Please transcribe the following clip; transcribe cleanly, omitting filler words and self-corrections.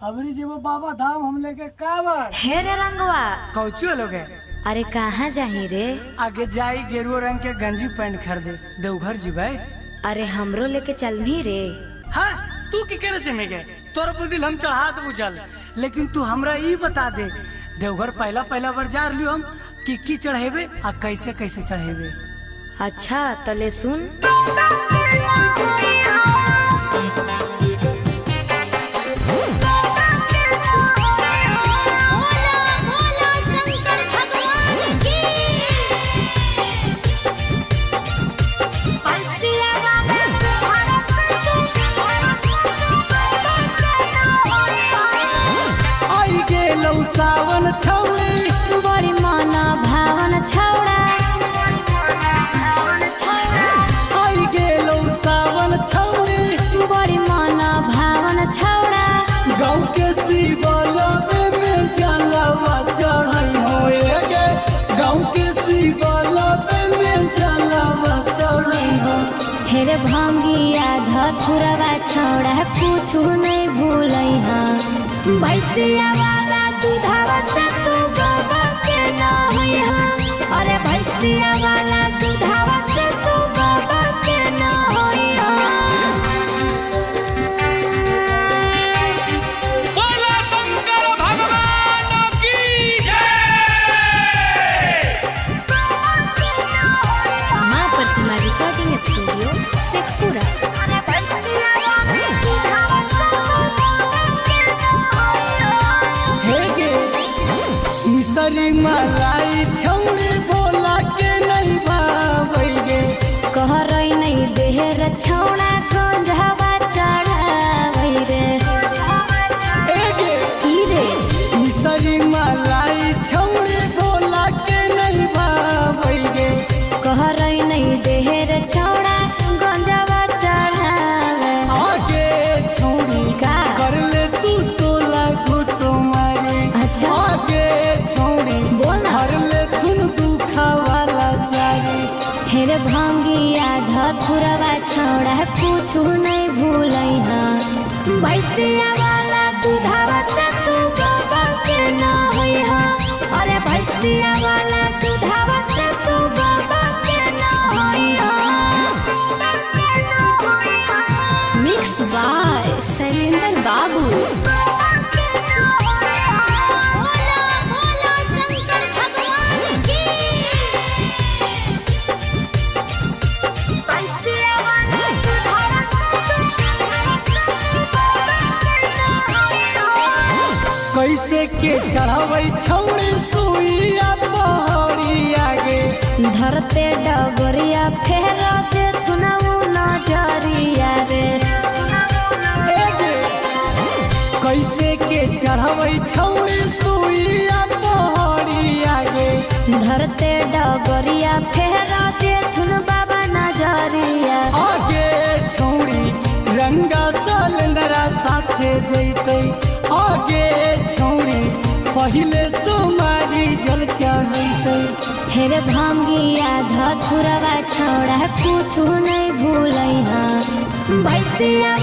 अबरी जब बाबा धाम हम लेके काबर हे रे रंगवा कौचो लोगे। अरे कहाँ जाही रे? आगे जाई गेरुआ रंग के गंजी पैंट खरीदे देवघर जीवे। अरे हमरो लेके चलनी रे। हाँ तू की करे चमेगे तोर दिल हम चढ़ा दबू चल, लेकिन तू हमरा ई बता दे देवघर पहला पहला बार जा रही हम की चढ़ेबे आ कैसे कैसे चढ़ेबे। अच्छा तले सुन। सावन छौड़ी बड़ी मना भावन छौड़ा आई गेलो सावन छौड़ी बड़ी मना भावन छौड़ा गाँव के शिवलबे में जलवा चढ़ाई होए गे। गाँव के शिवलबे में जलवा चढ़ाई हो। हेरे भंगिया धथुरवा छौड़ा कुछ नहीं भूलै हाँ। भैंसिया वाला दूधावा से तू बाबा के ना होई हाँ। अरे भैंसिया वाला दूधावा से तू बाबा के ना होई हाँ। बोला शंकर भगवान की जय। माँ प्रतिमा रिकॉर्डिंग स्टूडियो शेखपुरा। मिसरी मलाई छौड़ी बोला के नहीं भावै गे। कहरै नहीं देहर छौड़ा गंजवा चढ़ावै रे। की रे मिसरी मलाई छौड़ी बोला के नहीं भावै गे। कहरै नहीं देहर छौड़ा गंजवा चढ़ावे। आगे छौड़ी का कर ले तू 16 घुसो मारे। अच्छा आगे छौड़ी बोल ना। हर ले तुन दुखा वाला चारी। हेरे भंगिया धथुरवा छौड़ा कुछ नहीं भूलै हाँ। भैंसिया वाला दूधावा से तू बाबा के ना होई हाँ। अरे भैंसिया वाला दूधावा से तू बाबा के ना होई हाँ। मिक्स बाय शैलेंद्र बाबू। कैसे के चढ़ावै छौड़ी सुइया पहाड़िया गे। धरते डगरिया फेर दे थुनऊ नजरिया रे। कैसे के चढ़ावै छौड़ी सुइया पहाड़िया गे। धरते डगरिया फेर दे थुन बाबा नजरिया। आगे छौड़ी रंगा सलेंदरा साथे जैतै। आगे छौड़ी पहिले सोमारी जल चढ़ैतै। हेरे भंगिया धथुरवा छौड़ा कुछ नहीं भूलै हाँ। भैंसिया